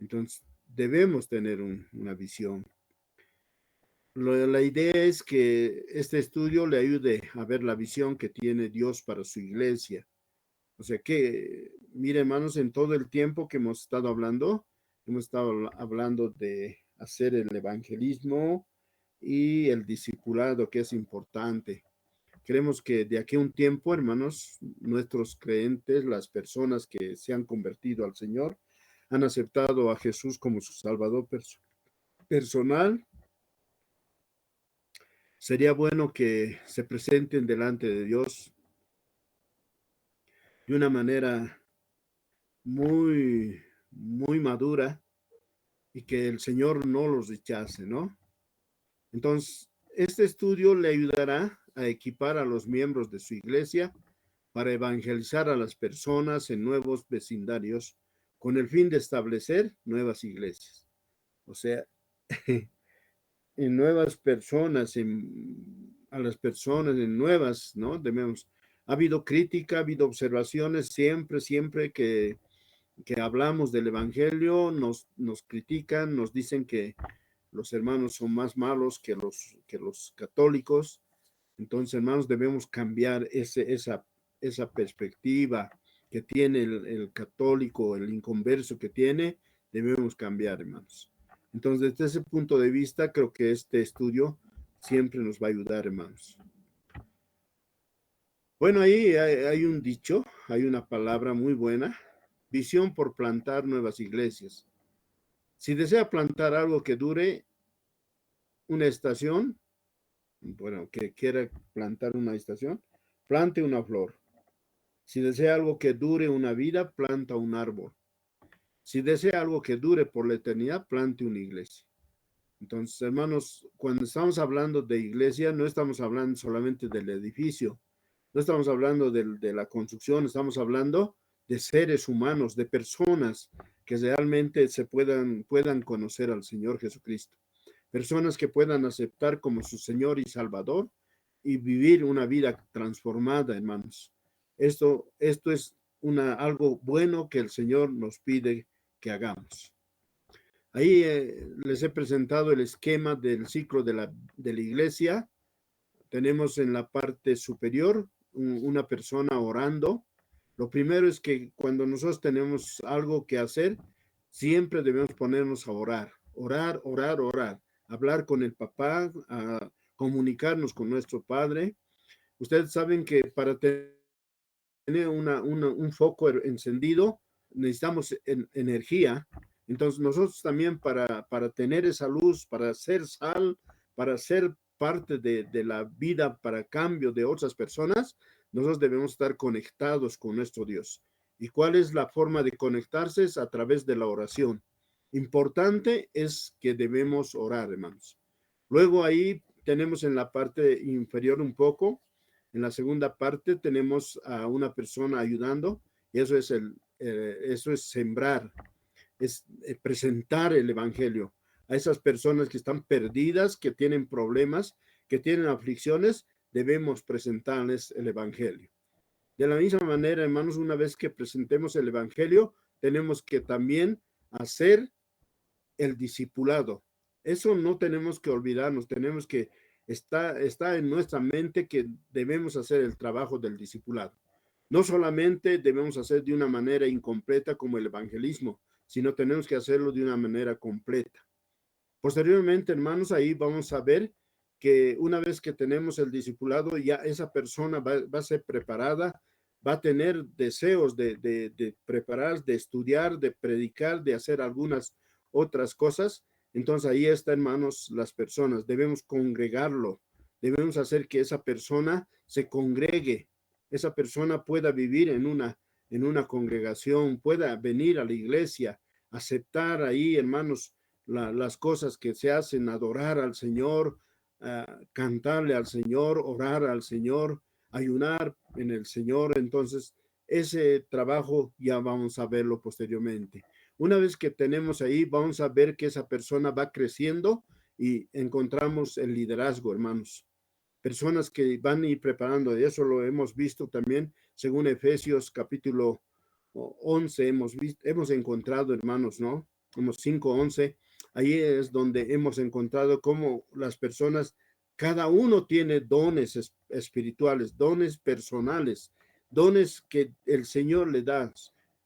Entonces, debemos tener una visión. La idea es que este estudio le ayude a ver la visión que tiene Dios para su iglesia. O sea que, mire, hermanos, en todo el tiempo que hemos estado hablando de hacer el evangelismo y el discipulado, que es importante. Creemos que de aquí a un tiempo, hermanos, nuestros creyentes, las personas que se han convertido al Señor, han aceptado a Jesús como su Salvador personal. Sería bueno que se presenten delante de Dios de una manera muy madura y que el Señor no los rechace, ¿no? Entonces, este estudio le ayudará a equipar a los miembros de su iglesia para evangelizar a las personas en nuevos vecindarios con el fin de establecer nuevas iglesias. O sea, en nuevas personas, a las personas en nuevas, ¿no? Ha habido crítica, ha habido observaciones, siempre que hablamos del Evangelio, nos critican, nos dicen que los hermanos son más malos que los católicos. Entonces, hermanos, debemos cambiar esa perspectiva que tiene el católico, el inconverso que tiene, debemos cambiar, hermanos. Entonces, desde ese punto de vista, creo que este estudio siempre nos va a ayudar, hermanos. Bueno, ahí hay un dicho, hay una palabra muy buena, visión por plantar nuevas iglesias. Si desea plantar algo que dure una estación, bueno, que quiera plantar una estación, plante una flor. Si desea algo que dure una vida, planta un árbol. Si desea algo que dure por la eternidad, plante una iglesia. Entonces, hermanos, cuando estamos hablando de iglesia, no estamos hablando solamente del edificio, no estamos hablando de la construcción, estamos hablando de seres humanos, de personas que realmente puedan conocer al Señor Jesucristo. Personas que puedan aceptar como su Señor y Salvador y vivir una vida transformada, hermanos. Esto es algo bueno que el Señor nos pide que hagamos. Ahí les he presentado el esquema del ciclo de la iglesia. Tenemos en la parte superior una persona orando. Lo primero es que cuando nosotros tenemos algo que hacer, siempre debemos ponernos a orar, orar, hablar con el papá, a comunicarnos con nuestro padre. Ustedes saben que para tener un foco encendido necesitamos energía. Entonces nosotros también para tener esa luz, para ser sal, para ser parte de la vida para cambio de otras personas, nosotros debemos estar conectados con nuestro Dios. ¿Y cuál es la forma de conectarse? Es a través de la oración. Importante es que debemos orar, hermanos. Luego ahí tenemos en la parte inferior un poco, en la segunda parte tenemos a una persona ayudando, y eso es sembrar, es presentar el evangelio a esas personas que están perdidas, que tienen problemas, que tienen aflicciones, debemos presentarles el evangelio. De la misma manera, hermanos, una vez que presentemos el evangelio, tenemos que también hacer el discipulado. Eso no tenemos que olvidarnos, tenemos que está en nuestra mente que debemos hacer el trabajo del discipulado. No solamente debemos hacer de una manera incompleta como el evangelismo, sino tenemos que hacerlo de una manera completa. Posteriormente, hermanos, ahí vamos a ver que una vez que tenemos el discipulado, ya esa persona va a ser preparada, va a tener deseos de preparar, de estudiar, de predicar, de hacer algunas otras cosas. Entonces ahí está, hermanos, las personas. Debemos congregarlo. Debemos hacer que esa persona se congregue. Esa persona pueda vivir en una congregación, pueda venir a la iglesia, aceptar ahí, hermanos, las cosas que se hacen, adorar al Señor, cantarle al Señor, orar al Señor, ayunar en el Señor. Entonces, ese trabajo ya vamos a verlo posteriormente. Una vez que tenemos ahí, vamos a ver que esa persona va creciendo y encontramos el liderazgo, hermanos. Personas que van a ir preparando, y eso lo hemos visto también, según Efesios capítulo 11, hemos encontrado, hermanos, ¿no? como 5:11, ahí es donde hemos encontrado cómo las personas, cada uno tiene dones espirituales, dones personales, dones que el Señor le da,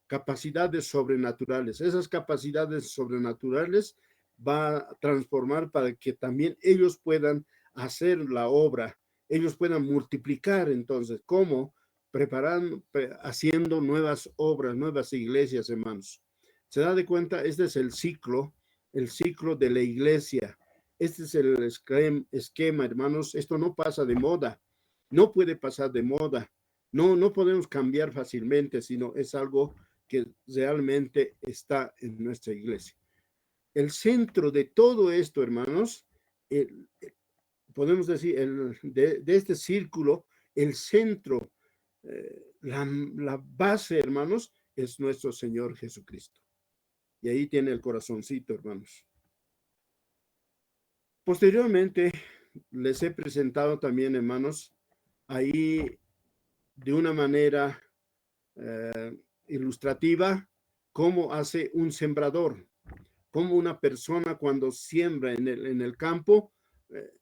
capacidades sobrenaturales. Esas capacidades sobrenaturales va a transformar para que también ellos puedan hacer la obra, ellos puedan multiplicar. Entonces, ¿cómo? Preparando, haciendo nuevas obras, nuevas iglesias, hermanos. ¿Se da de cuenta? Este es el ciclo de la iglesia. Este es el esquema, hermanos. Esto no pasa de moda, no puede pasar de moda. No, no podemos cambiar fácilmente, sino es algo que realmente está en nuestra iglesia. El centro de todo esto, hermanos, podemos decir, de este círculo, el centro, la base, hermanos, es nuestro Señor Jesucristo. Y ahí tiene el corazoncito, hermanos. Posteriormente, les he presentado también, hermanos, ahí de una manera ilustrativa, cómo hace un sembrador, cómo una persona cuando siembra en el campo,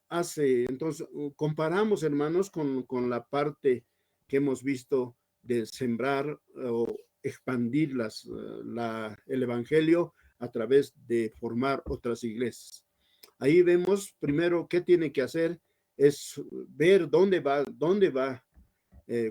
hace. Entonces, comparamos, hermanos, con la parte que hemos visto de sembrar o expandir el Evangelio a través de formar otras iglesias. Ahí vemos primero qué tiene que hacer, es ver dónde va.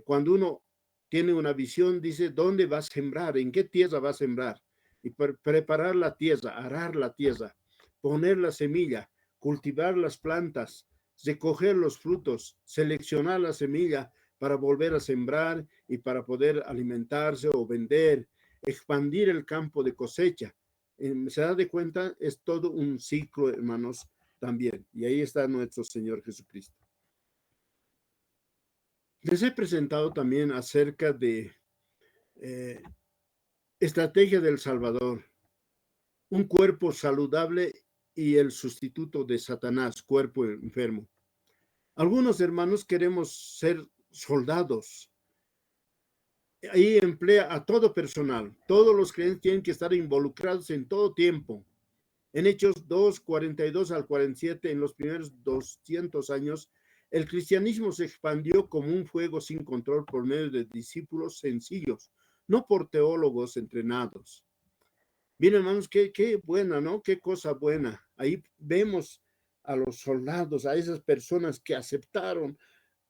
Cuando uno tiene una visión, dice dónde va a sembrar, en qué tierra va a sembrar, y preparar la tierra, arar la tierra, poner la semilla, cultivar las plantas, recoger los frutos, seleccionar la semilla para volver a sembrar y para poder alimentarse o vender, expandir el campo de cosecha. Se da de cuenta, es todo un ciclo, hermanos, también. Y ahí está nuestro Señor Jesucristo. Les he presentado también acerca de estrategia del Salvador, un cuerpo saludable y el sustituto de Satanás, cuerpo enfermo. Algunos hermanos queremos ser soldados. Ahí emplea a todo personal. Todos los creyentes tienen que estar involucrados en todo tiempo. En Hechos 2, 42 al 47, en los primeros 200 años, el cristianismo se expandió como un fuego sin control por medio de discípulos sencillos, no por teólogos entrenados. Miren, hermanos, qué buena, ¿no? Qué cosa buena. Ahí vemos a los soldados, a esas personas que aceptaron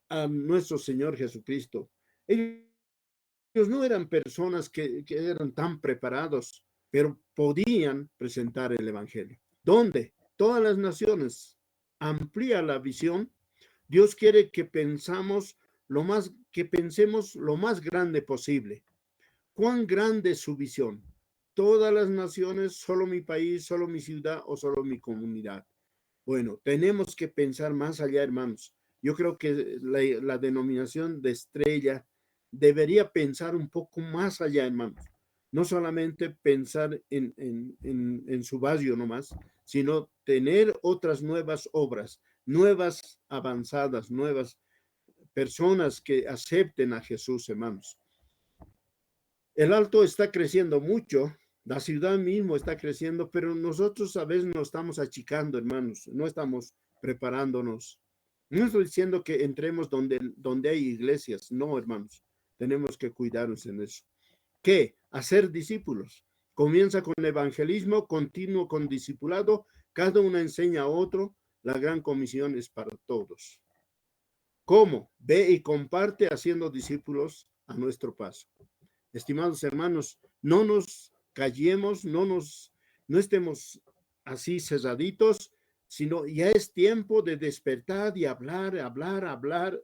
a nuestro Señor Jesucristo. Ellos no eran personas que eran tan preparados, pero podían presentar el Evangelio. ¿Dónde? Todas las naciones. Amplía la visión. Dios quiere que pensemos lo más grande posible. ¿Cuán grande es su visión? Todas las naciones, solo mi país, solo mi ciudad o solo mi comunidad. Bueno, tenemos que pensar más allá, hermanos. Yo creo que la denominación de estrella debería pensar un poco más allá, hermanos. No solamente pensar en su barrio nomás, sino tener otras nuevas obras, nuevas avanzadas, nuevas personas que acepten a Jesús, hermanos. El Alto está creciendo mucho, la ciudad mismo está creciendo, pero nosotros a veces nos estamos achicando, hermanos, no estamos preparándonos. No estoy diciendo que entremos donde hay iglesias, no, hermanos, tenemos que cuidarnos en eso. ¿Qué? Hacer discípulos. Comienza con evangelismo, continuo con discipulado, cada uno enseña a otro, la gran comisión es para todos. ¿Cómo? Ve y comparte haciendo discípulos a nuestro paso. Estimados hermanos, no nos callemos, no estemos así cerraditos, sino ya es tiempo de despertar y hablar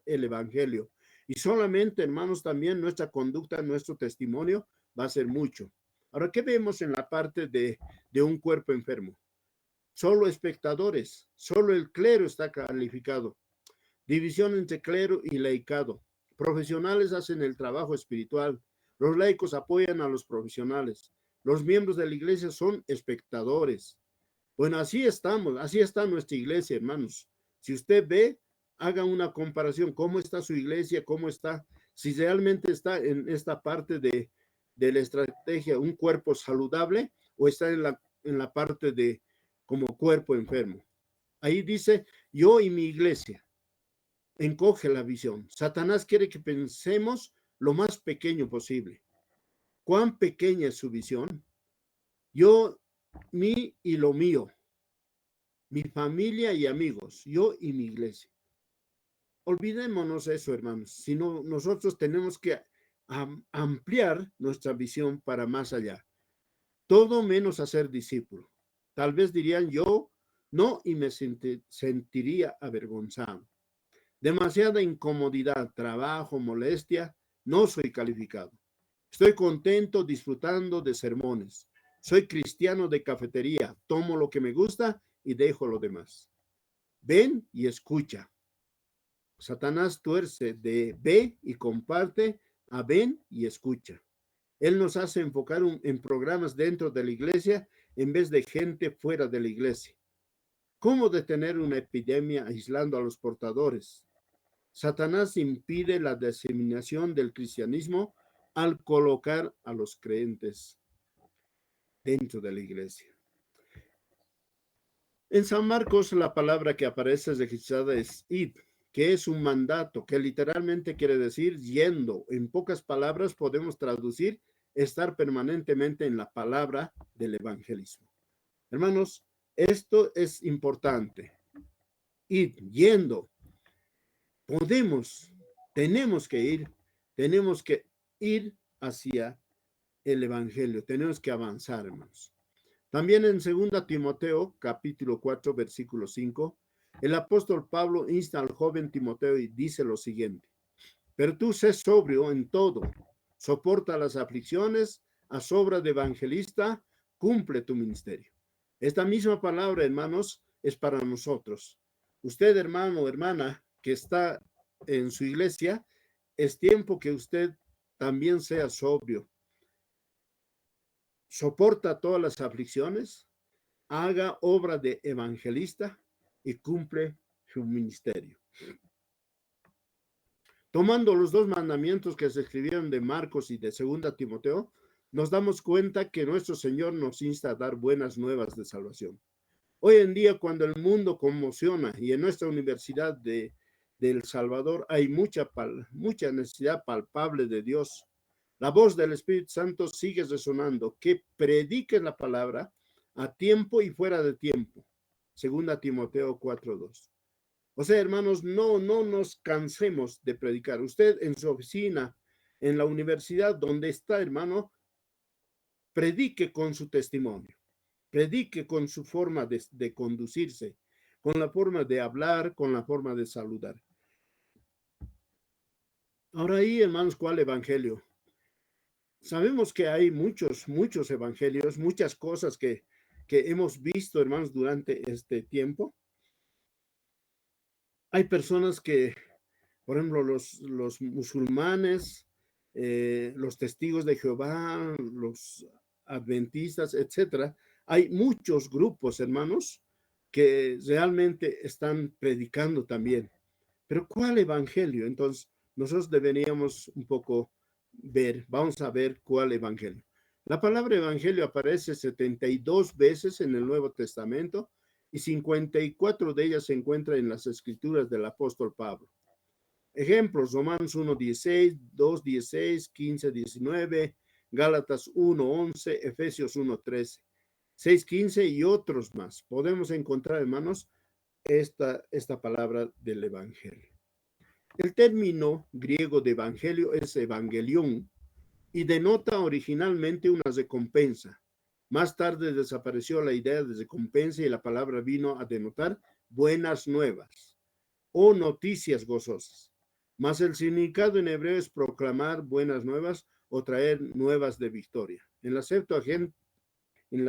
el evangelio. Y solamente, hermanos, también nuestra conducta, nuestro testimonio va a ser mucho. Ahora, ¿qué vemos en la parte de un cuerpo enfermo? Solo espectadores, solo el clero está calificado. División entre clero y laicado. Profesionales hacen el trabajo espiritual. Los laicos apoyan a los profesionales. Los miembros de la iglesia son espectadores. Bueno, así estamos, así está nuestra iglesia, hermanos. Si usted ve, haga una comparación. ¿Cómo está su iglesia? ¿Cómo está? Si realmente está en esta parte de la estrategia, un cuerpo saludable, o está en la en la parte de como cuerpo enfermo. Ahí dice, yo y mi iglesia. Encoge la visión. Satanás quiere que pensemos lo más pequeño posible. ¿Cuán pequeña es su visión? Yo, mí y lo mío. Mi familia y amigos. Yo y mi iglesia. Olvidémonos eso, hermanos. Sino nosotros tenemos que ampliar nuestra visión para más allá. Todo menos hacer discípulo. Tal vez dirían yo no y me sentiría avergonzado. Demasiada incomodidad, trabajo, molestia, no soy calificado. Estoy contento disfrutando de sermones. Soy cristiano de cafetería, tomo lo que me gusta y dejo lo demás. Ven y escucha. Satanás tuerce de ve y comparte a ven y escucha. Él nos hace enfocar en programas dentro de la iglesia en vez de gente fuera de la iglesia. ¿Cómo detener una epidemia aislando a los portadores? Satanás impide la diseminación del cristianismo al colocar a los creyentes dentro de la iglesia. En San Marcos la palabra que aparece registrada es id, que es un mandato, que literalmente quiere decir yendo. En pocas palabras podemos traducir estar permanentemente en la palabra del evangelismo. Hermanos, esto es importante. Id, yendo. Tenemos que ir hacia el evangelio, tenemos que avanzar, hermanos. También en 2 Timoteo, capítulo 4, versículo 5, el apóstol Pablo insta al joven Timoteo y dice lo siguiente: pero tú sé sobrio en todo, soporta las aflicciones, haz obra de evangelista, cumple tu ministerio. Esta misma palabra, hermanos, es para nosotros. Usted, hermano o hermana, que está en su iglesia, es tiempo que usted también sea sobrio. Soporta todas las aflicciones, haga obra de evangelista y cumple su ministerio. Tomando los dos mandamientos que se escribieron de Marcos y de 2 Timoteo, nos damos cuenta que nuestro Señor nos insta a dar buenas nuevas de salvación. Hoy en día, cuando el mundo conmociona y en nuestra Universidad de El Salvador hay mucha necesidad palpable de Dios, la voz del Espíritu Santo sigue resonando, que predique la palabra a tiempo y fuera de tiempo. 2 Timoteo 4:2. O sea, hermanos, no nos cansemos de predicar. Usted en su oficina, en la universidad donde está, hermano, predique con su testimonio, predique con su forma de conducirse, con la forma de hablar, con la forma de saludar. Ahora ahí, hermanos, ¿cuál evangelio? Sabemos que hay muchos evangelios, muchas cosas que hemos visto, hermanos, durante este tiempo. Hay personas que, por ejemplo, los musulmanes, los testigos de Jehová, los adventistas, etcétera. Hay muchos grupos, hermanos, que realmente están predicando también. Pero ¿cuál evangelio? Entonces, nosotros deberíamos un poco vamos a ver cuál evangelio. La palabra evangelio aparece 72 veces en el Nuevo Testamento y 54 de ellas se encuentran en las escrituras del apóstol Pablo. Ejemplos: Romanos 1:16, 2:16, 15:19, Gálatas 1:11, Efesios 1:13, 6:15 y otros más. Podemos encontrar, hermanos, esta palabra del evangelio. El término griego de evangelio es evangelión y denota originalmente una recompensa. Más tarde desapareció la idea de recompensa y la palabra vino a denotar buenas nuevas o noticias gozosas. Mas el significado en hebreo es proclamar buenas nuevas o traer nuevas de victoria. En la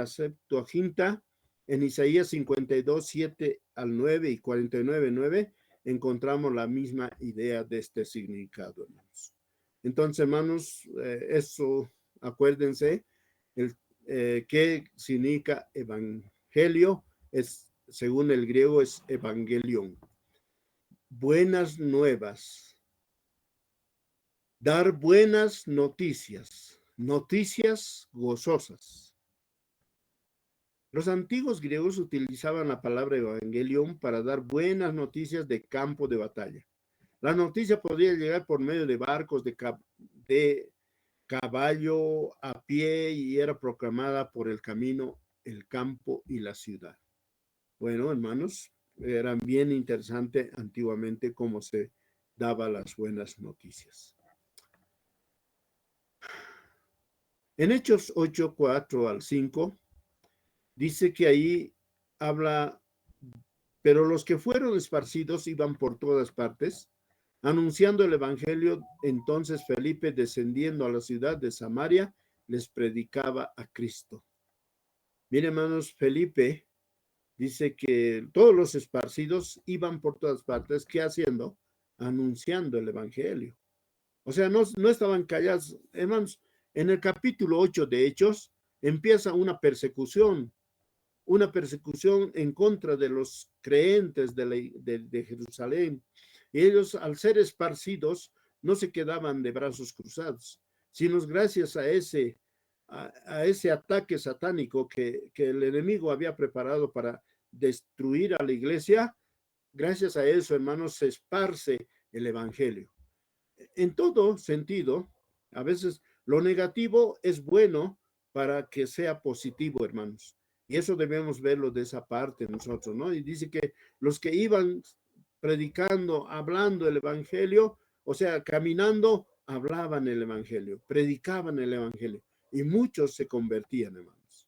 Septuaginta, en Isaías 52, 7 al 9 y 49, 9, encontramos la misma idea de este significado, hermanos. Entonces, hermanos, eso, acuérdense, ¿qué significa evangelio? Según el griego, es evangelion. Buenas nuevas. Dar buenas noticias, noticias gozosas. Los antiguos griegos utilizaban la palabra evangelion para dar buenas noticias de campo de batalla. La noticia podría llegar por medio de barcos, de caballo, a pie, y era proclamada por el camino, el campo y la ciudad. Bueno, hermanos, era bien interesante antiguamente cómo se daba las buenas noticias. En Hechos 8, 4 al 5, dice que ahí habla, pero los que fueron esparcidos iban por todas partes, anunciando el evangelio. Entonces Felipe, descendiendo a la ciudad de Samaria, les predicaba a Cristo. Miren, hermanos, Felipe dice que todos los esparcidos iban por todas partes. ¿Qué haciendo? Anunciando el evangelio. O sea, no estaban callados. Hermanos, en el capítulo 8 de Hechos empieza una persecución en contra de los creentes de Jerusalén. Y ellos, al ser esparcidos, no se quedaban de brazos cruzados, sino gracias a ese ataque satánico que el enemigo había preparado para destruir a la iglesia. Gracias a eso, hermanos, se esparce el evangelio. En todo sentido, a veces lo negativo es bueno para que sea positivo, hermanos. Y eso debemos verlo de esa parte nosotros, ¿no? Y dice que los que iban predicando, hablando el evangelio, o sea, caminando, hablaban el evangelio, predicaban el evangelio, y muchos se convertían, hermanos.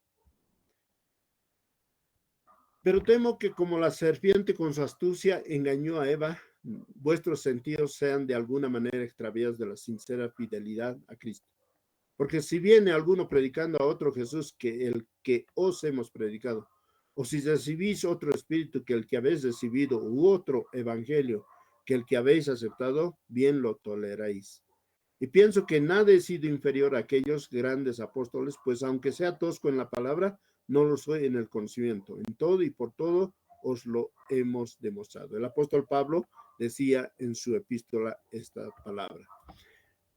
Pero temo que como la serpiente con su astucia engañó a Eva, vuestros sentidos sean de alguna manera extraviados de la sincera fidelidad a Cristo. Porque si viene alguno predicando a otro Jesús que el que os hemos predicado, o si recibís otro espíritu que el que habéis recibido, u otro evangelio que el que habéis aceptado, bien lo toleráis. Y pienso que nada he sido inferior a aquellos grandes apóstoles, pues aunque sea tosco en la palabra, no lo soy en el conocimiento. En todo y por todo os lo hemos demostrado. El apóstol Pablo decía en su epístola esta palabra.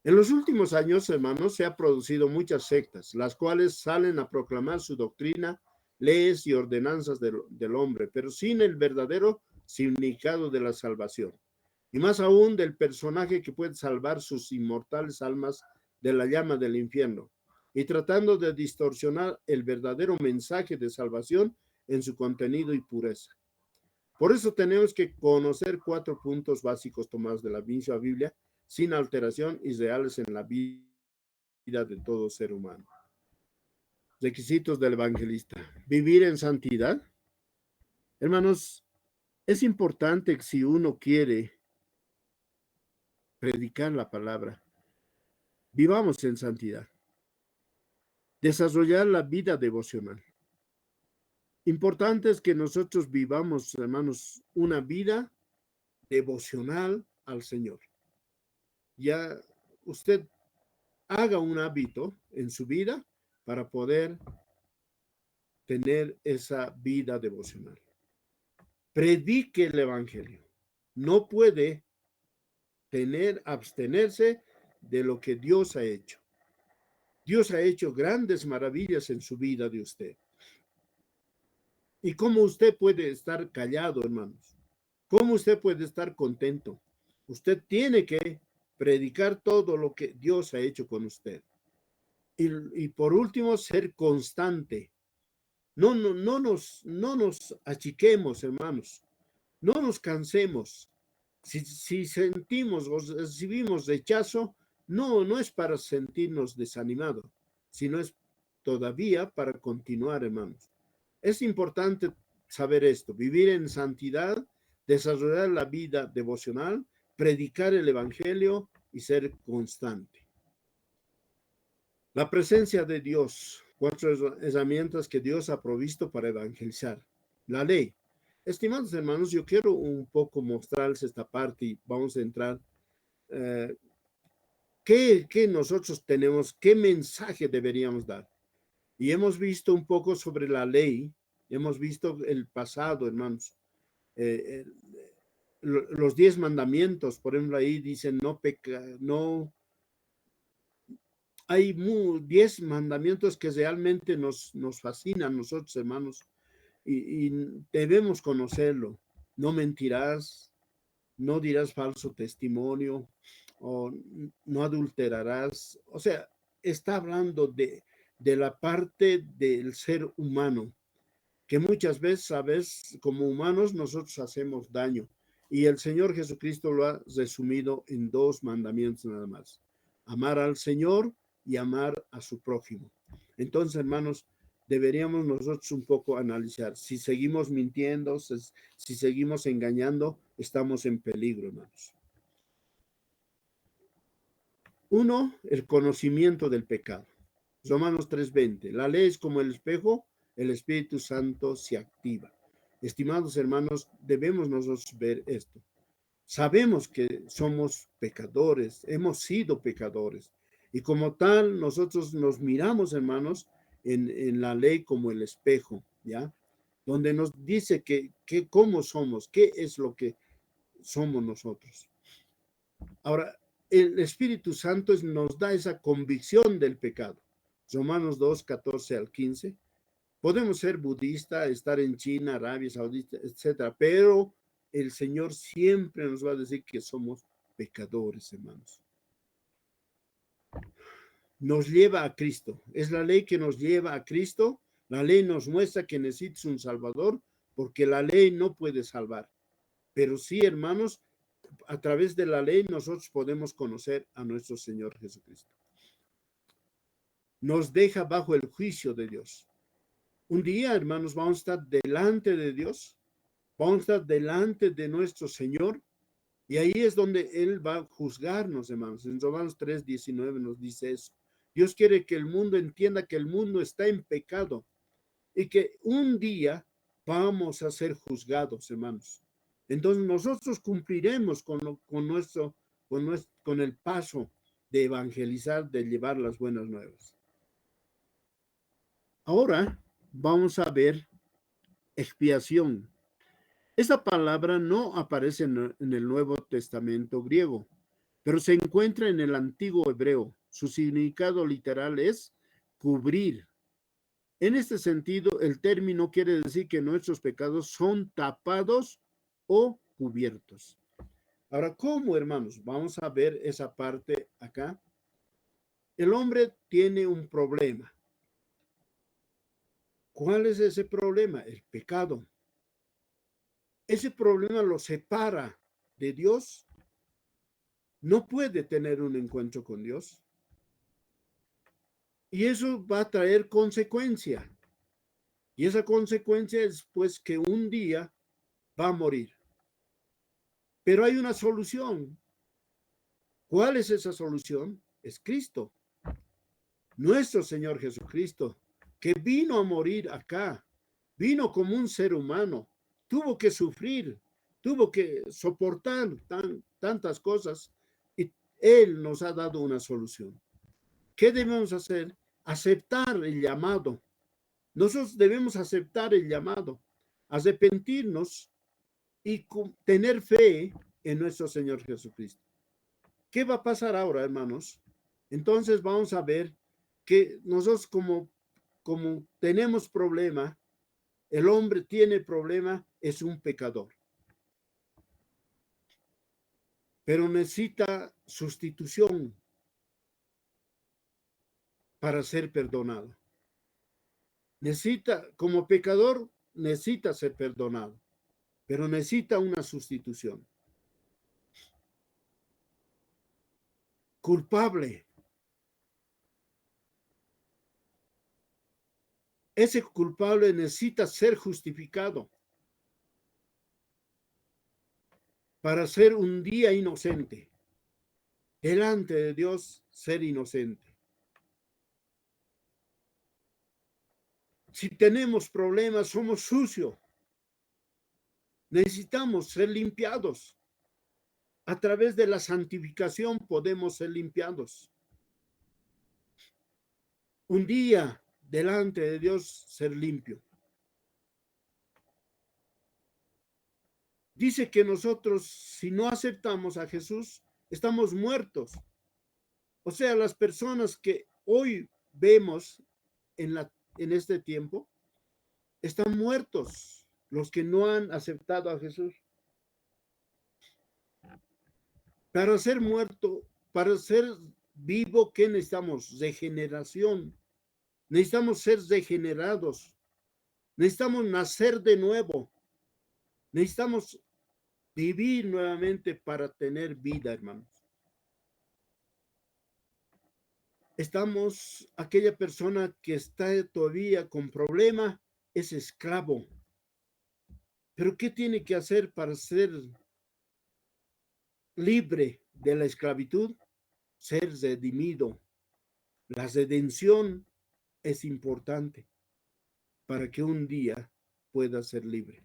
En los últimos años, hermanos, se han producido muchas sectas, las cuales salen a proclamar su doctrina, leyes y ordenanzas del hombre, pero sin el verdadero significado de la salvación. Y más aún del personaje que puede salvar sus inmortales almas de la llama del infierno, y tratando de distorsionar el verdadero mensaje de salvación en su contenido y pureza. Por eso tenemos que conocer 4 puntos básicos tomados de la misma Biblia, sin alteración y reales en la vida de todo ser humano. Requisitos del evangelista. Vivir en santidad. Hermanos, es importante que si uno quiere predicar la palabra, vivamos en santidad. Desarrollar la vida devocional. Importante es que nosotros vivamos, hermanos, una vida devocional al Señor. Ya usted haga un hábito en su vida para poder tener esa vida devocional. Predique el evangelio. No puede abstenerse de lo que Dios ha hecho. Dios ha hecho grandes maravillas en su vida de usted. ¿Y cómo usted puede estar callado, hermanos? ¿Cómo usted puede estar contento? Usted tiene que predicar todo lo que Dios ha hecho con usted. Y por último, ser constante. No nos achiquemos, hermanos. No nos cansemos. Si sentimos o recibimos rechazo, no es para sentirnos desanimados, sino es todavía para continuar, hermanos. Es importante saber esto, vivir en santidad, desarrollar la vida devocional, predicar el evangelio y ser constante. La presencia de Dios, 4 herramientas que Dios ha provisto para evangelizar. La ley. Estimados hermanos, yo quiero un poco mostrarles esta parte y vamos a entrar. ¿Qué nosotros tenemos? ¿Qué mensaje deberíamos dar? Y hemos visto un poco sobre la ley, hemos visto el pasado, hermanos. Los 10 mandamientos, por ejemplo, ahí dicen no hay 10 mandamientos que realmente nos fascinan nosotros, hermanos, y debemos conocerlo. No mentirás, no dirás falso testimonio, o no adulterarás. O sea, está hablando de la parte del ser humano, que muchas veces, sabes, como humanos nosotros hacemos daño. Y el Señor Jesucristo lo ha resumido en 2 mandamientos nada más: amar al Señor y amar a su prójimo. Entonces, hermanos, deberíamos nosotros un poco analizar. Si seguimos mintiendo, si seguimos engañando, estamos en peligro, hermanos. Uno, el conocimiento del pecado. Romanos 3:20. La ley es como el espejo, el Espíritu Santo se activa. Estimados hermanos, debemos nosotros ver esto. Sabemos que somos pecadores, hemos sido pecadores. Y como tal, nosotros nos miramos, hermanos, en la ley como el espejo, ¿ya? Donde nos dice cómo somos, qué es lo que somos nosotros. Ahora, el Espíritu Santo nos da esa convicción del pecado. Romanos 2, 14 al 15. Podemos ser budistas, estar en China, Arabia Saudita, etcétera, pero el Señor siempre nos va a decir que somos pecadores, hermanos. Nos lleva a Cristo. Es la ley que nos lleva a Cristo. La ley nos muestra que necesitas un Salvador, porque la ley no puede salvar. Pero sí, hermanos, a través de la ley nosotros podemos conocer a nuestro Señor Jesucristo. Nos deja bajo el juicio de Dios. Un día, hermanos, vamos a estar delante de Dios, vamos a estar delante de nuestro Señor, y ahí es donde Él va a juzgarnos, hermanos. En Romanos 3:19 nos dice eso. Dios quiere que el mundo entienda que el mundo está en pecado y que un día vamos a ser juzgados, hermanos. Entonces nosotros cumpliremos con el paso de evangelizar, de llevar las buenas nuevas. Ahora vamos a ver expiación. Esta palabra no aparece en el Nuevo Testamento griego, pero se encuentra en el antiguo hebreo. Su significado literal es cubrir. En este sentido, el término quiere decir que nuestros pecados son tapados o cubiertos. Ahora, ¿cómo, hermanos? Vamos a ver esa parte acá. El hombre tiene un problema. ¿Cuál es ese problema? El pecado. Ese problema lo separa de Dios. No puede tener un encuentro con Dios. Y eso va a traer consecuencia. Y esa consecuencia es pues que un día va a morir. Pero hay una solución. ¿Cuál es esa solución? Es Cristo, nuestro Señor Jesucristo, que vino a morir acá, vino como un ser humano, tuvo que sufrir, tuvo que soportar tantas cosas, y Él nos ha dado una solución. ¿Qué debemos hacer? Aceptar el llamado. Nosotros debemos aceptar el llamado, arrepentirnos y tener fe en nuestro Señor Jesucristo. ¿Qué va a pasar ahora, hermanos? Entonces vamos a ver que nosotros como tenemos problema, el hombre tiene problema, es un pecador. Pero necesita sustitución para ser perdonado. Como pecador, necesita ser perdonado, pero necesita una sustitución. Culpable. Ese culpable necesita ser justificado para ser un día inocente. Delante de Dios, ser inocente. Si tenemos problemas, somos sucios. Necesitamos ser limpiados. A través de la santificación podemos ser limpiados. Un día delante de Dios ser limpio. Dice que nosotros, si no aceptamos a Jesús, estamos muertos. O sea, las personas que hoy vemos en este tiempo, están muertos los que no han aceptado a Jesús. Para ser muerto, para ser vivo, ¿qué necesitamos? Regeneración. Necesitamos ser regenerados. Necesitamos nacer de nuevo. Necesitamos vivir nuevamente para tener vida, hermanos. Aquella persona que está todavía con problema, es esclavo. Pero ¿qué tiene que hacer para ser libre de la esclavitud? Ser redimido. La redención es importante para que un día pueda ser libre.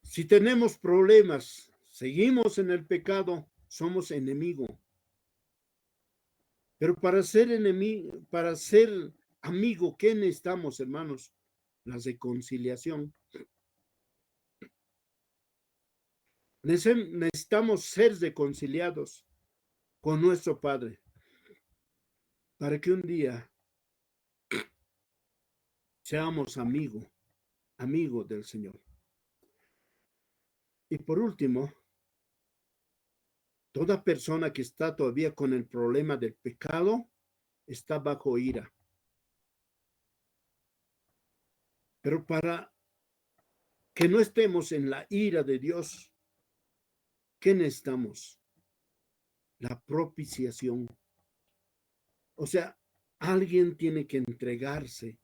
Si tenemos problemas, seguimos en el pecado, somos enemigo. Pero para ser amigo, ¿qué necesitamos, hermanos? La reconciliación. Necesitamos ser reconciliados con nuestro Padre para que un día seamos amigos del Señor. Y por último, toda persona que está todavía con el problema del pecado está bajo ira. Pero para que no estemos en la ira de Dios, ¿qué necesitamos? La propiciación. O sea, alguien tiene que entregarse,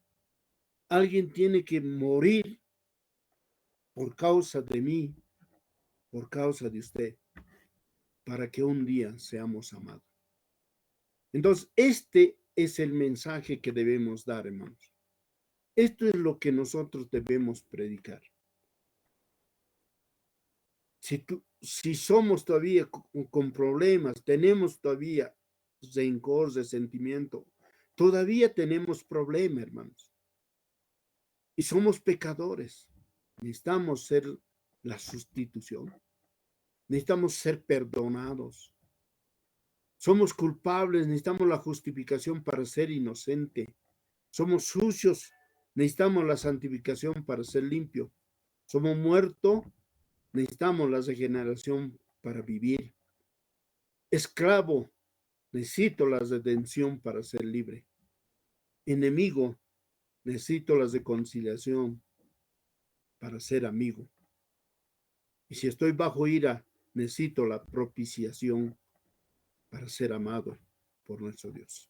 alguien tiene que morir por causa de mí, por causa de usted, para que un día seamos amados. Entonces, este es el mensaje que debemos dar, hermanos. Esto es lo que nosotros debemos predicar. Si somos todavía con problemas, tenemos todavía rencor, resentimiento, todavía tenemos problemas, hermanos. Y somos pecadores. Necesitamos ser la sustitución. Necesitamos ser perdonados. Somos culpables, necesitamos la justificación para ser inocente. Somos sucios, necesitamos la santificación para ser limpio. Somos muertos, necesitamos la regeneración para vivir. Esclavo, necesito la redención para ser libre. Enemigo, necesito la reconciliación para ser amigo. Y si estoy bajo ira, necesito la propiciación para ser amado por nuestro Dios.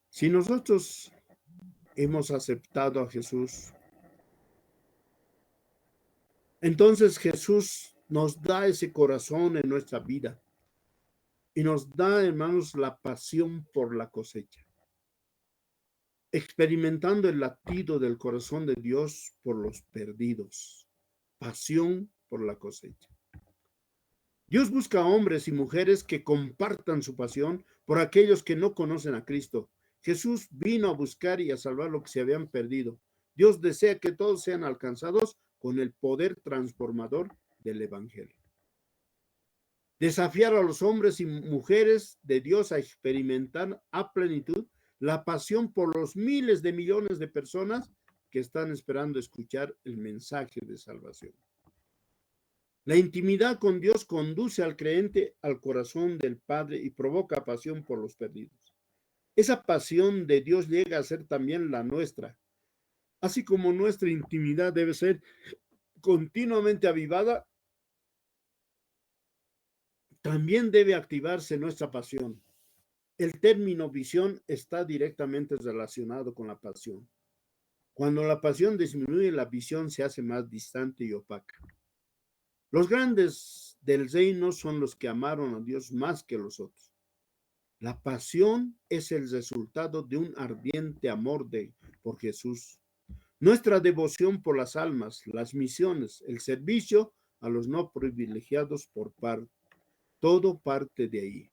Si nosotros hemos aceptado a Jesús, entonces Jesús nos da ese corazón en nuestra vida y nos da, hermanos, la pasión por la cosecha, experimentando el latido del corazón de Dios por los perdidos, pasión por la cosecha. Dios busca hombres y mujeres que compartan su pasión por aquellos que no conocen a Cristo. Jesús vino a buscar y a salvar lo que se habían perdido. Dios desea que todos sean alcanzados con el poder transformador del Evangelio. Desafiar a los hombres y mujeres de Dios a experimentar a plenitud la pasión por los miles de millones de personas que están esperando escuchar el mensaje de salvación. La intimidad con Dios conduce al creyente al corazón del Padre y provoca pasión por los perdidos. Esa pasión de Dios llega a ser también la nuestra, así como nuestra intimidad debe ser continuamente avivada, también debe activarse nuestra pasión. El término visión está directamente relacionado con la pasión. Cuando la pasión disminuye, la visión se hace más distante y opaca. Los grandes del reino son los que amaron a Dios más que los otros. La pasión es el resultado de un ardiente amor por Jesús. Nuestra devoción por las almas, las misiones, el servicio a los no privilegiados todo parte de ahí.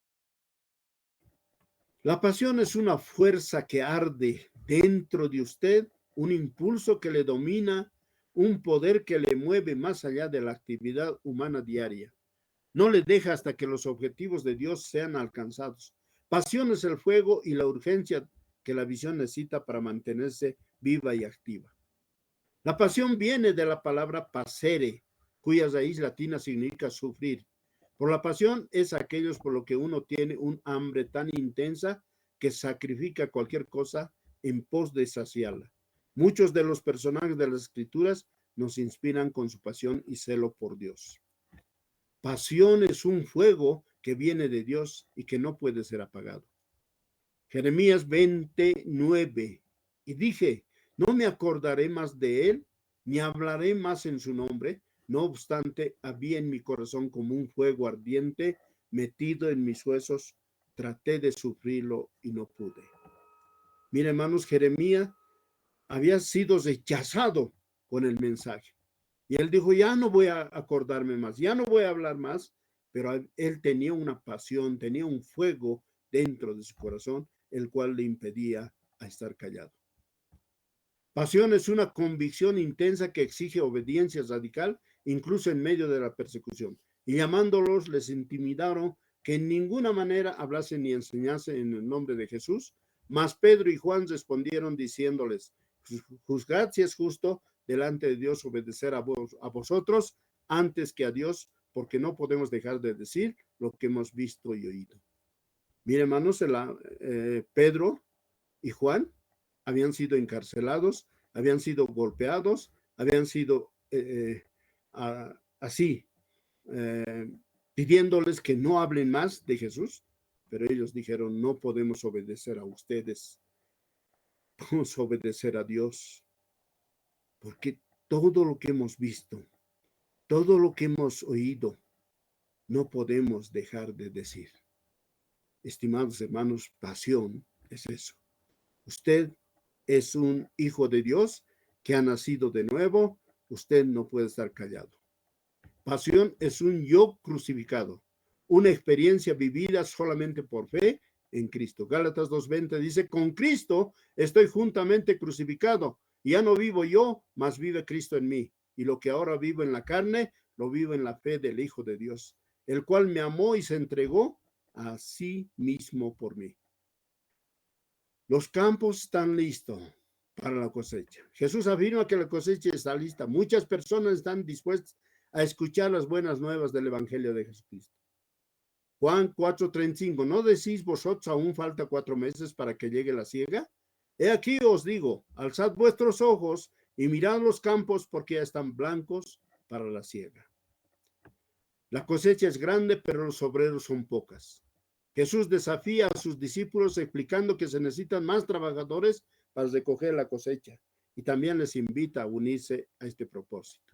La pasión es una fuerza que arde dentro de usted, un impulso que le domina, un poder que le mueve más allá de la actividad humana diaria. No le deja hasta que los objetivos de Dios sean alcanzados. Pasión es el fuego y la urgencia que la visión necesita para mantenerse viva y activa. La pasión viene de la palabra pasere, cuya raíz latina significa sufrir. Por la pasión es aquellos por lo que uno tiene un hambre tan intensa que sacrifica cualquier cosa en pos de saciarla. Muchos de los personajes de las escrituras nos inspiran con su pasión y celo por Dios. Pasión es un fuego que viene de Dios y que no puede ser apagado. Jeremías 29. Y dije, no me acordaré más de él, ni hablaré más en su nombre. No obstante, había en mi corazón como un fuego ardiente metido en mis huesos. Traté de sufrirlo y no pude. Miren, hermanos, Jeremías había sido rechazado con el mensaje. Y él dijo, ya no voy a acordarme más, ya no voy a hablar más, pero él tenía una pasión, tenía un fuego dentro de su corazón, el cual le impedía a estar callado. Pasión es una convicción intensa que exige obediencia radical, incluso en medio de la persecución. Y llamándolos, les intimidaron que en ninguna manera hablasen ni enseñasen en el nombre de Jesús. Mas Pedro y Juan respondieron diciéndoles, juzgad si es justo delante de Dios obedecer a vosotros antes que a Dios, porque no podemos dejar de decir lo que hemos visto y oído. Miren, hermanos, Pedro y Juan habían sido encarcelados, habían sido golpeados, habían sido así, pidiéndoles que no hablen más de Jesús, pero ellos dijeron, no podemos obedecer a ustedes, vamos a obedecer a Dios, porque todo lo que hemos visto, todo lo que hemos oído, no podemos dejar de decir. Estimados hermanos, pasión es eso. Usted es un hijo de Dios que ha nacido de nuevo, usted no puede estar callado. Pasión es un yo crucificado, una experiencia vivida solamente por fe en Cristo. Gálatas 2:20 dice, con Cristo estoy juntamente crucificado, y ya no vivo yo, mas vive Cristo en mí. Y lo que ahora vivo en la carne, lo vivo en la fe del Hijo de Dios, el cual me amó y se entregó a sí mismo por mí. Los campos están listos para la cosecha. Jesús afirma que la cosecha está lista. Muchas personas están dispuestas a escuchar las buenas nuevas del Evangelio de Jesucristo. Juan 4:35, ¿no decís vosotros aún falta 4 meses para que llegue la siega? He aquí os digo, alzad vuestros ojos y mirad los campos porque ya están blancos para la siega. La cosecha es grande, pero los obreros son pocas. Jesús desafía a sus discípulos explicando que se necesitan más trabajadores para recoger la cosecha y también les invita a unirse a este propósito.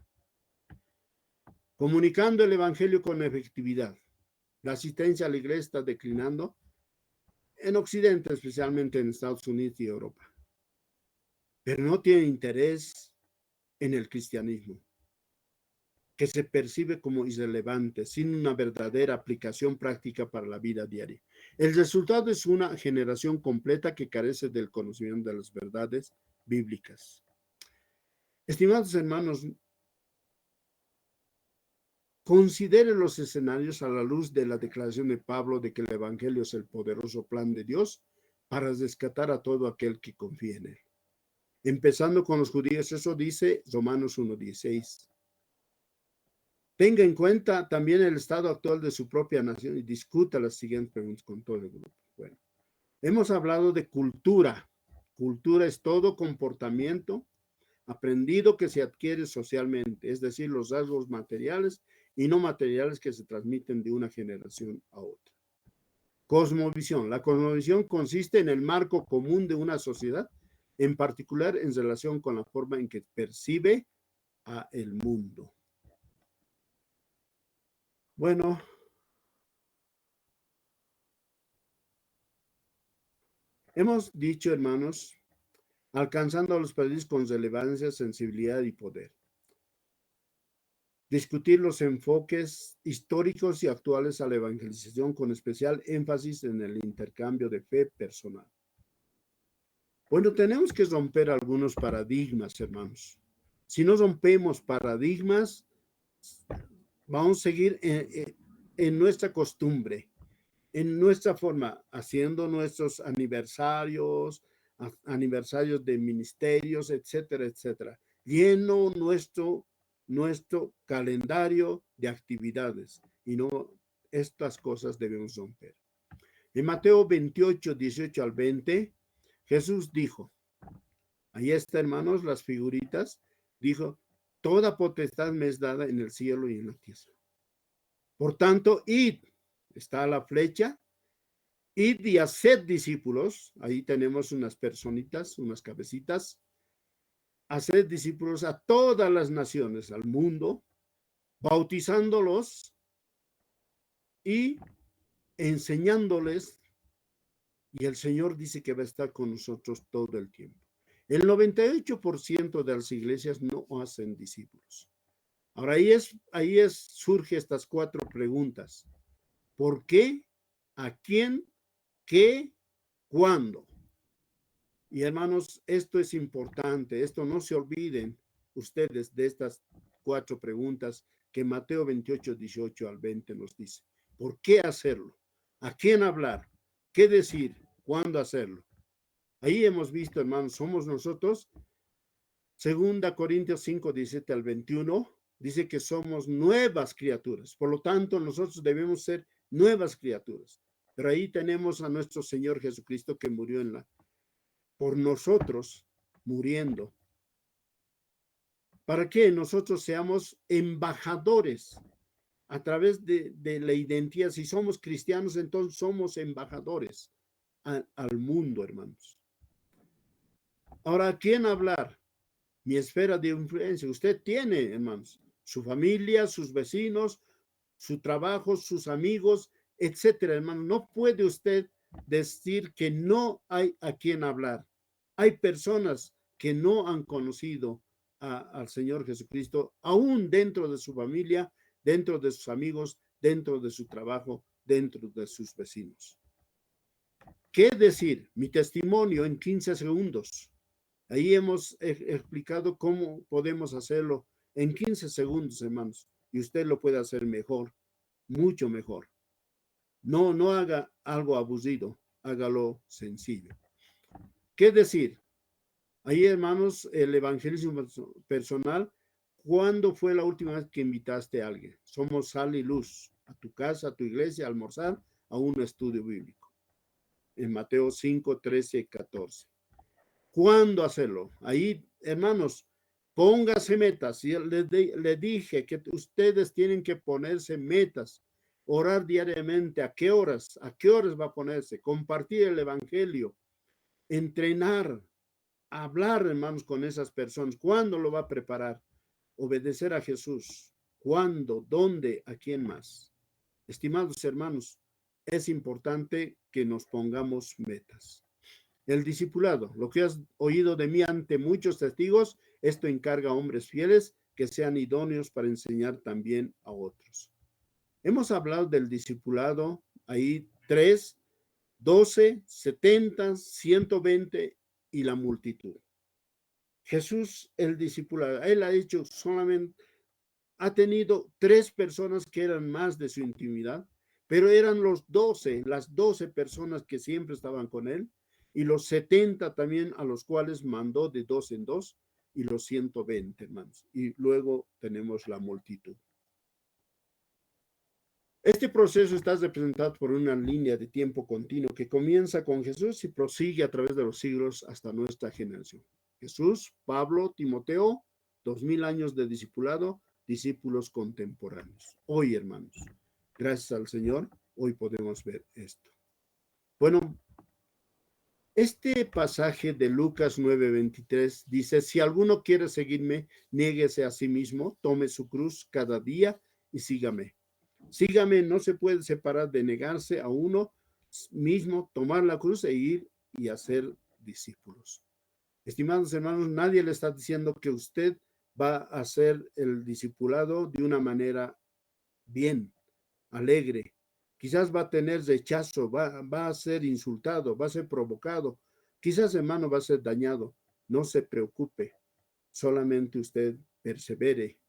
Comunicando el Evangelio con efectividad. La asistencia a la iglesia está declinando en Occidente, especialmente en Estados Unidos y Europa, pero no tiene interés en el cristianismo, que se percibe como irrelevante, sin una verdadera aplicación práctica para la vida diaria. El resultado es una generación completa que carece del conocimiento de las verdades bíblicas. Estimados hermanos, considere los escenarios a la luz de la declaración de Pablo de que el Evangelio es el poderoso plan de Dios para rescatar a todo aquel que confía en él. Empezando con los judíos, eso dice Romanos 1:16. Tenga en cuenta también el estado actual de su propia nación y discuta las siguientes preguntas con todo el grupo. Bueno, hemos hablado de cultura. Cultura es todo comportamiento aprendido que se adquiere socialmente, es decir, los rasgos materiales y no materiales que se transmiten de una generación a otra. Cosmovisión. La cosmovisión consiste en el marco común de una sociedad, en particular en relación con la forma en que percibe a el mundo. Bueno, hemos dicho, hermanos, alcanzando a los países con relevancia, sensibilidad y poder. Discutir los enfoques históricos y actuales a la evangelización con especial énfasis en el intercambio de fe personal. Bueno, tenemos que romper algunos paradigmas, hermanos. Si no rompemos paradigmas, vamos a seguir en nuestra costumbre, en nuestra forma, haciendo nuestros aniversarios, aniversarios de ministerios, etcétera, etcétera. Lleno nuestro calendario de actividades y no estas cosas debemos romper. En Mateo 28, 18 al 20, Jesús dijo, ahí está, hermanos, las figuritas, dijo, toda potestad me es dada en el cielo y en la tierra. Por tanto, id, está la flecha, id y haced discípulos, ahí tenemos unas personitas, unas cabecitas, haced discípulos a todas las naciones, al mundo, bautizándolos y enseñándoles, y el Señor dice que va a estar con nosotros todo el tiempo. El 98% de las iglesias no hacen discípulos. Ahora surge estas 4 preguntas. ¿Por qué? ¿A quién? ¿Qué? ¿Cuándo? Y hermanos, esto es importante, esto no se olviden ustedes de estas 4 preguntas que Mateo 28, 18 al 20 nos dice. ¿Por qué hacerlo? ¿A quién hablar? ¿Qué decir? ¿Cuándo hacerlo? Ahí hemos visto, hermanos, somos nosotros. 2 Corintios 5, 17 al 21, dice que somos nuevas criaturas. Por lo tanto, nosotros debemos ser nuevas criaturas. Pero ahí tenemos a nuestro Señor Jesucristo que murió por nosotros, muriendo. Para que nosotros seamos embajadores a través de la identidad. Si somos cristianos, entonces somos embajadores al mundo, hermanos. Ahora, ¿a quién hablar? Mi esfera de influencia. Usted tiene, hermanos, su familia, sus vecinos, su trabajo, sus amigos, etcétera, hermano. No puede usted decir que no hay a quien hablar. Hay personas que no han conocido al Señor Jesucristo, aún dentro de su familia, dentro de sus amigos, dentro de su trabajo, dentro de sus vecinos. ¿Qué decir? Mi testimonio en 15 segundos. Ahí hemos explicado cómo podemos hacerlo en 15 segundos, hermanos, y usted lo puede hacer mejor, mucho mejor. No haga algo abusivo, hágalo sencillo. ¿Qué decir? Ahí, hermanos, el evangelismo personal. ¿Cuándo fue la última vez que invitaste a alguien? Somos sal y luz, a tu casa, a tu iglesia, a almorzar, a un estudio bíblico. En Mateo 5, 13, 14. ¿Cuándo hacerlo? Ahí, hermanos, póngase metas. Y le dije que ustedes tienen que ponerse metas, orar diariamente. ¿A qué horas? ¿A qué horas va a ponerse? Compartir el evangelio, entrenar, hablar, hermanos, con esas personas. ¿Cuándo lo va a preparar? Obedecer a Jesús. ¿Cuándo? ¿Dónde? ¿A quién más? Estimados hermanos, es importante que nos pongamos metas. El discipulado, lo que has oído de mí ante muchos testigos, esto encarga a hombres fieles que sean idóneos para enseñar también a otros. Hemos hablado del discipulado, ahí 3, 12, 70, 120 y la multitud. Jesús, el discipulado, él ha dicho solamente, ha tenido 3 personas que eran más de su intimidad, pero eran las 12 personas que siempre estaban con él, y los 70 también a los cuales mandó de 2 en 2, y los 120, hermanos. Y luego tenemos la multitud. Este proceso está representado por una línea de tiempo continuo que comienza con Jesús y prosigue a través de los siglos hasta nuestra generación. Jesús, Pablo, Timoteo, 2000 años de discipulado, discípulos contemporáneos. Hoy, hermanos, gracias al Señor, hoy podemos ver esto. Bueno, este pasaje de Lucas 9:23 dice, si alguno quiere seguirme, niéguese a sí mismo, tome su cruz cada día y sígame. Sígame no se puede separar de negarse a uno mismo, tomar la cruz e ir y hacer discípulos. Estimados hermanos, nadie le está diciendo que usted va a hacer el discipulado de una manera bien, alegre. Quizás va a tener rechazo, va a ser insultado, va a ser provocado. Quizás, hermano, va a ser dañado. No se preocupe. Solamente usted persevere,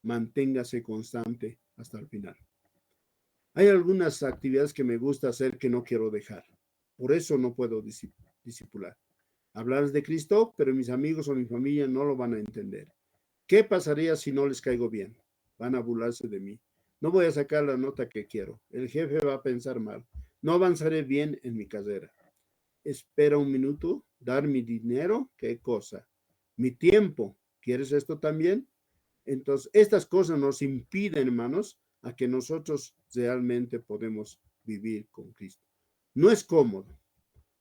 manténgase constante hasta el final. Hay algunas actividades que me gusta hacer que no quiero dejar. Por eso no puedo discipular. Hablar de Cristo, pero mis amigos o mi familia no lo van a entender. ¿Qué pasaría si no les caigo bien? Van a burlarse de mí. No voy a sacar la nota que quiero. El jefe va a pensar mal. No avanzaré bien en mi carrera. Espera un minuto, dar mi dinero, ¿qué cosa? Mi tiempo. ¿Quieres esto también? Entonces, estas cosas nos impiden, hermanos, a que nosotros realmente podemos vivir con Cristo. No es cómodo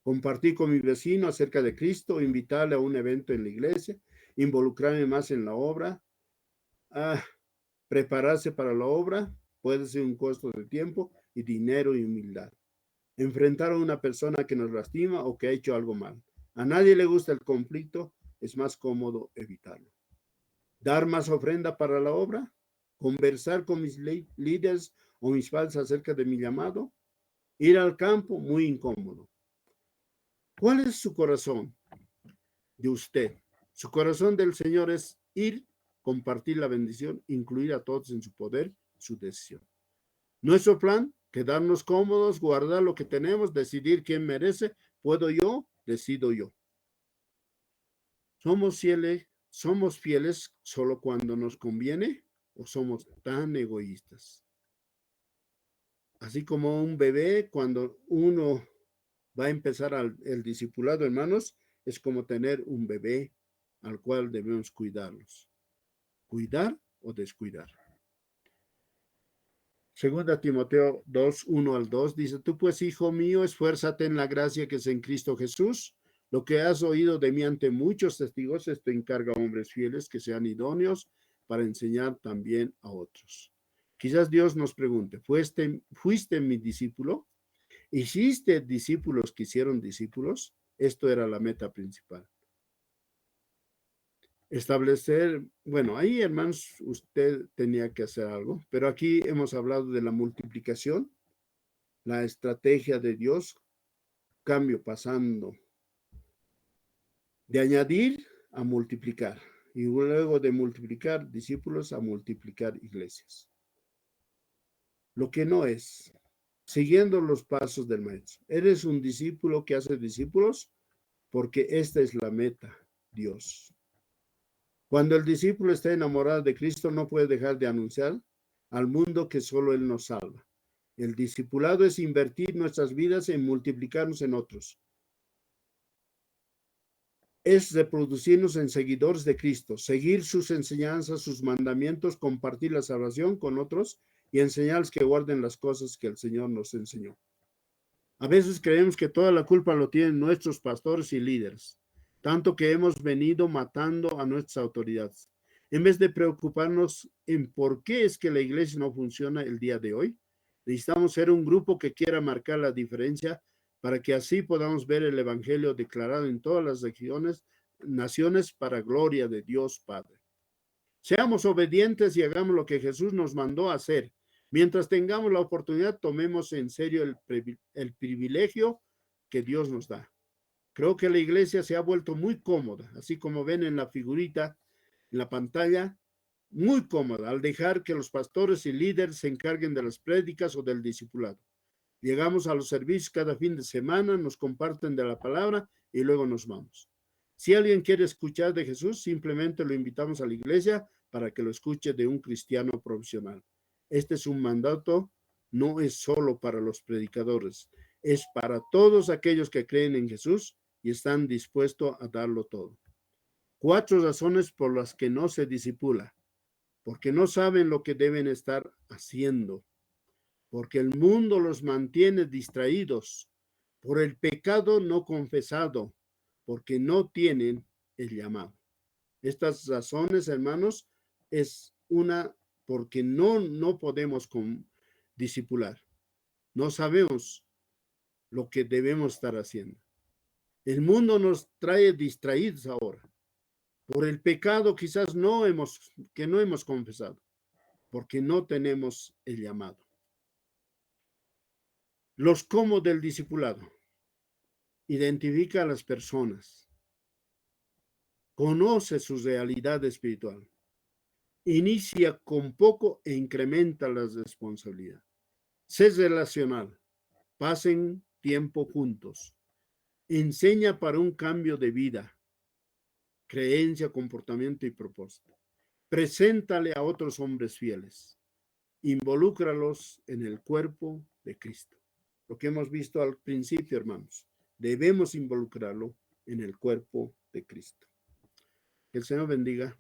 compartir con mi vecino acerca de Cristo, invitarle a un evento en la iglesia, involucrarme más en la obra, prepararse para la obra, puede ser un costo de tiempo y dinero y humildad. Enfrentar a una persona que nos lastima o que ha hecho algo mal. A nadie le gusta el conflicto, es más cómodo evitarlo. Dar más ofrenda para la obra, conversar con mis líderes o mis padres acerca de mi llamado, ir al campo, muy incómodo. ¿Cuál es su corazón de usted? Su corazón del Señor es ir, compartir la bendición, incluir a todos en su poder, su decisión. Nuestro plan, quedarnos cómodos, guardar lo que tenemos, decidir quién merece, puedo yo, decido yo. Somos fieles solo cuando nos conviene o somos tan egoístas. Así como un bebé, cuando uno va a empezar el discipulado, hermanos, es como tener un bebé al cual debemos cuidarlos. Cuidar o descuidar. Segunda Timoteo 2, 1 al 2 dice, tú pues, hijo mío, esfuérzate en la gracia que es en Cristo Jesús. Lo que has oído de mí ante muchos testigos, esto encarga a hombres fieles que sean idóneos para enseñar también a otros. Quizás Dios nos pregunte, ¿fuiste mi discípulo? ¿Hiciste discípulos que hicieron discípulos? Esto era la meta principal. Establecer, bueno, ahí hermanos, usted tenía que hacer algo, pero aquí hemos hablado de la multiplicación, la estrategia de Dios, cambio pasando de añadir a multiplicar y luego de multiplicar discípulos a multiplicar iglesias. Lo que no es, siguiendo los pasos del maestro. Eres un discípulo que hace discípulos porque esta es la meta, Dios. Cuando el discípulo está enamorado de Cristo, no puede dejar de anunciar al mundo que solo Él nos salva. El discipulado es invertir nuestras vidas en multiplicarnos en otros. Es reproducirnos en seguidores de Cristo, seguir sus enseñanzas, sus mandamientos, compartir la salvación con otros y enseñarles que guarden las cosas que el Señor nos enseñó. A veces creemos que toda la culpa lo tienen nuestros pastores y líderes, tanto que hemos venido matando a nuestras autoridades. En vez de preocuparnos en por qué es que la iglesia no funciona el día de hoy, necesitamos ser un grupo que quiera marcar la diferencia para que así podamos ver el evangelio declarado en todas las regiones, naciones para gloria de Dios Padre. Seamos obedientes y hagamos lo que Jesús nos mandó a hacer. Mientras tengamos la oportunidad, tomemos en serio el privilegio que Dios nos da. Creo que la iglesia se ha vuelto muy cómoda, así como ven en la figurita, en la pantalla, muy cómoda al dejar que los pastores y líderes se encarguen de las prédicas o del discipulado. Llegamos a los servicios cada fin de semana, nos comparten de la palabra y luego nos vamos. Si alguien quiere escuchar de Jesús, simplemente lo invitamos a la iglesia para que lo escuche de un cristiano profesional. Este es un mandato, no es solo para los predicadores, es para todos aquellos que creen en Jesús y están dispuestos a darlo todo. 4 razones por las que no se discipula: porque no saben lo que deben estar haciendo, porque el mundo los mantiene distraídos, por el pecado no confesado, porque no tienen el llamado. Estas razones, hermanos, es una porque no podemos discipular. No sabemos lo que debemos estar haciendo. El mundo nos trae distraídos ahora. Por el pecado quizás que no hemos confesado, porque no tenemos el llamado. Los cómo del discipulado. Identifica a las personas. Conoce su realidad espiritual. Inicia con poco e incrementa la responsabilidad. Sé relacional. Pasen tiempo juntos. Enseña para un cambio de vida, creencia, comportamiento y propósito. Preséntale a otros hombres fieles. Involúcralos en el cuerpo de Cristo. Lo que hemos visto al principio, hermanos. Debemos involucrarlo en el cuerpo de Cristo. Que el Señor bendiga.